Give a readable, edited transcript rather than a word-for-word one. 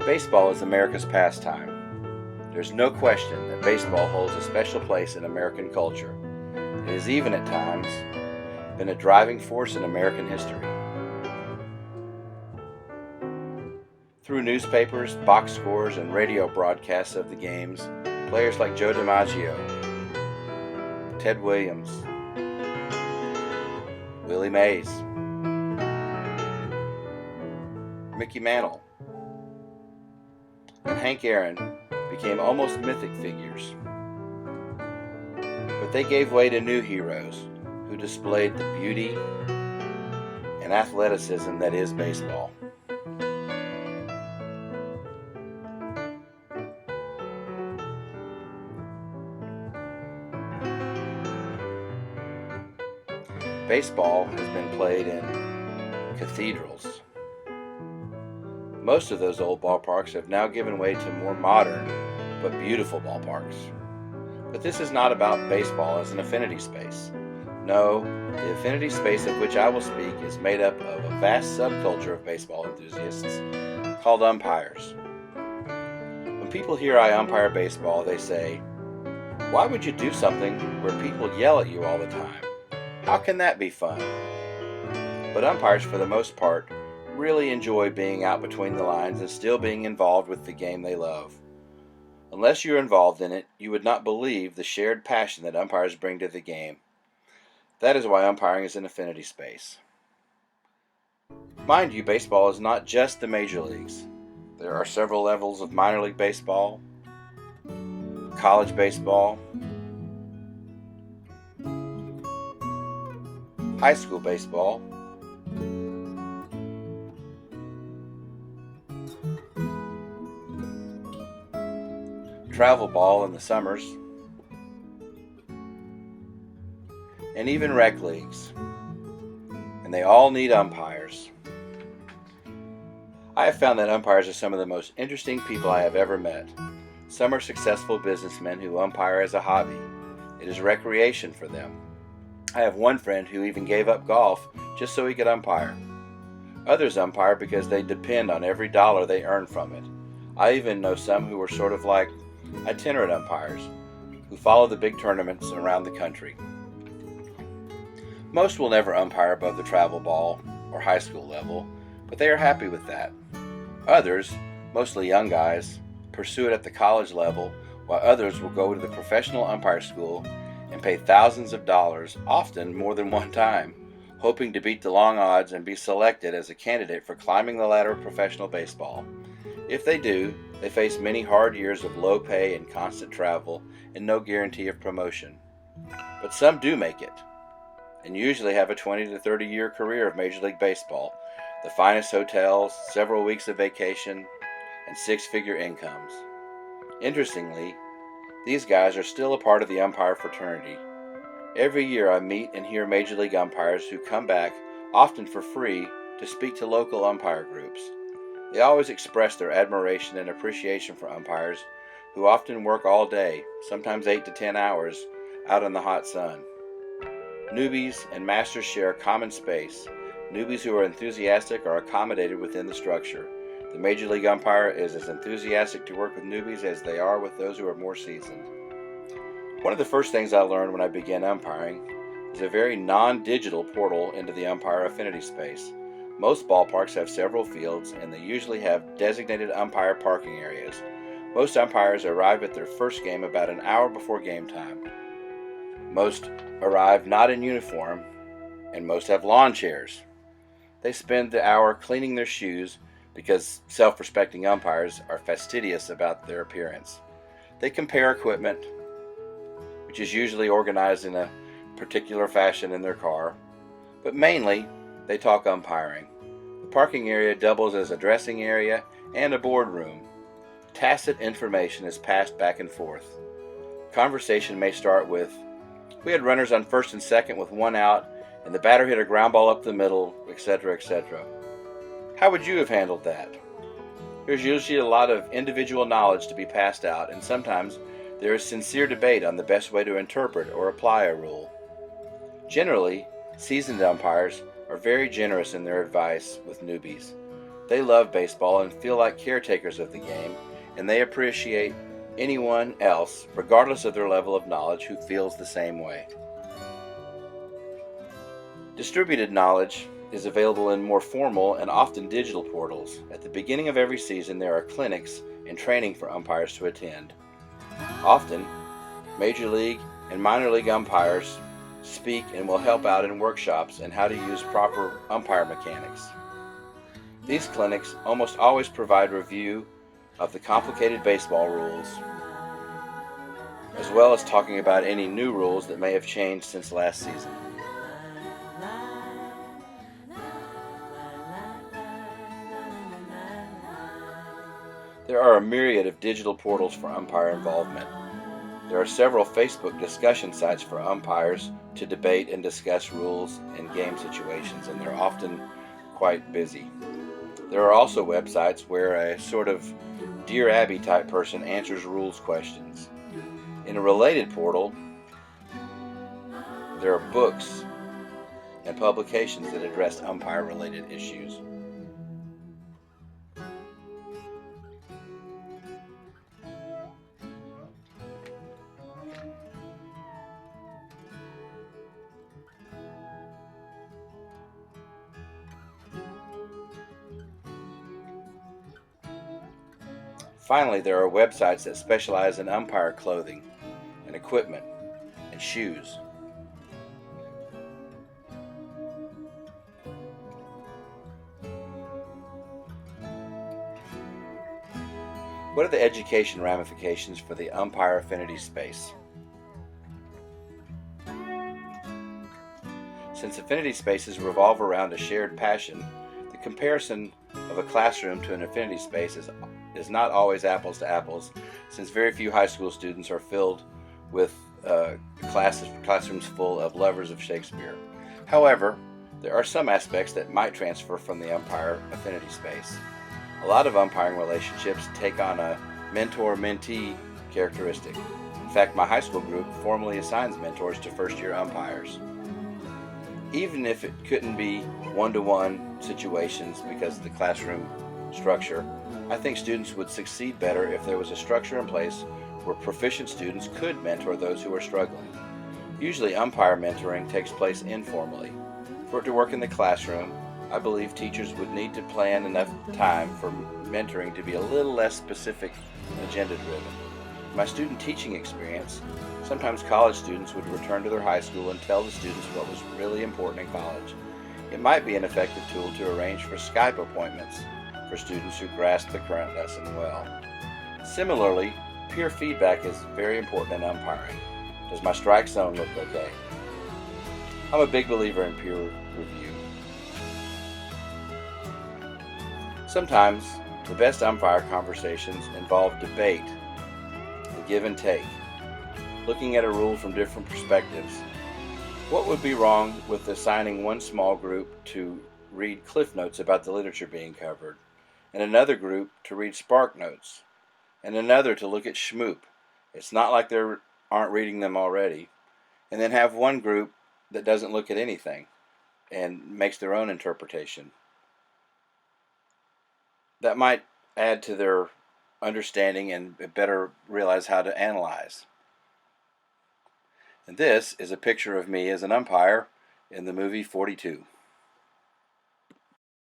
Baseball is America's pastime. There's no question that baseball holds a special place in American culture. It has even at times been a driving force in American history. Through newspapers, box scores, and radio broadcasts of the games, players like Joe DiMaggio, Ted Williams, Willie Mays, Mickey Mantle, and Hank Aaron became almost mythic figures. But they gave way to new heroes who displayed the beauty and athleticism that is baseball. Baseball has been played in cathedrals. Most of those old ballparks have now given way to more modern but beautiful ballparks. But this is not about baseball as an affinity space. No, the affinity space of which I will speak is made up of a vast subculture of baseball enthusiasts called umpires. When people hear I umpire baseball, they say, "Why would you do something where people yell at you all the time? How can that be fun?" But umpires, for the most part, really enjoy being out between the lines and still being involved with the game they love. Unless you're involved in it, you would not believe the shared passion that umpires bring to the game. That is why umpiring is an affinity space. Mind you, baseball is not just the major leagues. There are several levels of minor league baseball, college baseball, high school baseball, travel ball in the summers, and even rec leagues. And they all need umpires. I have found that umpires are some of the most interesting people I have ever met. Some are successful businessmen who umpire as a hobby. It is recreation for them. I have one friend who even gave up golf just so he could umpire. Others umpire because they depend on every dollar they earn from it. I even know some who are sort of like itinerant umpires who follow the big tournaments around the country. Most will never umpire above the travel ball or high school level, but they are happy with that. Others, mostly young guys, pursue it at the college level, while others will go to the professional umpire school and pay thousands of dollars, often more than one time, hoping to beat the long odds and be selected as a candidate for climbing the ladder of professional baseball. If they do, they face many hard years of low pay and constant travel and no guarantee of promotion. But some do make it, and usually have a 20 to 30 year career of Major League Baseball, the finest hotels, several weeks of vacation, and six-figure incomes. Interestingly, these guys are still a part of the umpire fraternity. Every year I meet and hear Major League umpires who come back, often for free, to speak to local umpire groups. They always express their admiration and appreciation for umpires who often work all day, sometimes 8 to 10 hours, out in the hot sun. Newbies and masters share a common space. Newbies who are enthusiastic are accommodated within the structure. The Major League umpire is as enthusiastic to work with newbies as they are with those who are more seasoned. One of the first things I learned when I began umpiring is a very non-digital portal into the umpire affinity space. Most ballparks have several fields, and they usually have designated umpire parking areas. Most umpires arrive at their first game about an hour before game time. Most arrive not in uniform, and most have lawn chairs. They spend the hour cleaning their shoes because self-respecting umpires are fastidious about their appearance. They compare equipment, which is usually organized in a particular fashion in their car, but mainly they talk umpiring. The parking area doubles as a dressing area and a boardroom. Tacit information is passed back and forth. Conversation may start with, "We had runners on first and second with one out, and the batter hit a ground ball up the middle," etc., etc. How would you have handled that? There's usually a lot of individual knowledge to be passed out, and sometimes there is sincere debate on the best way to interpret or apply a rule. Generally, seasoned umpires are very generous in their advice with newbies. They love baseball and feel like caretakers of the game, and they appreciate anyone else, regardless of their level of knowledge, who feels the same way. Distributed knowledge is available in more formal and often digital portals. At the beginning of every season, there are clinics and training for umpires to attend. Often, Major League and Minor League umpires speak and will help out in workshops on how to use proper umpire mechanics. These clinics almost always provide review of the complicated baseball rules, as well as talking about any new rules that may have changed since last season. There are a myriad of digital portals for umpire involvement. There are several Facebook discussion sites for umpires to debate and discuss rules and game situations, and they're often quite busy. There are also websites where a sort of Dear Abby type person answers rules questions. In a related portal, there are books and publications that address umpire-related issues. Finally, there are websites that specialize in umpire clothing and equipment and shoes. What are the education ramifications for the Umpire Affinity Space? Since affinity spaces revolve around a shared passion, the comparison of a classroom to an affinity space is not always apples to apples, since very few high school students are filled with classrooms full of lovers of Shakespeare. However, there are some aspects that might transfer from the umpire affinity space. A lot of umpiring relationships take on a mentor-mentee characteristic. In fact, my high school group formally assigns mentors to first-year umpires. Even if it couldn't be one-to-one situations because of the classroom structure, I think students would succeed better if there was a structure in place where proficient students could mentor those who are struggling. Usually, umpire mentoring takes place informally. For it to work in the classroom, I believe teachers would need to plan enough time for mentoring to be a little less specific and agenda-driven. In my student teaching experience, sometimes college students would return to their high school and tell the students what was really important in college. It might be an effective tool to arrange for Skype appointments for students who grasp the current lesson well. Similarly, peer feedback is very important in umpiring. Does my strike zone look okay? I'm a big believer in peer review. Sometimes the best umpire conversations involve debate and give and take, looking at a rule from different perspectives. What would be wrong with assigning one small group to read cliff notes about the literature being covered, and another group to read spark notes, and another to look at Schmoop? It's not like they aren't reading them already. And then have one group that doesn't look at anything and makes their own interpretation. That might add to their understanding and better realize how to analyze. And this is a picture of me as an umpire in the movie 42.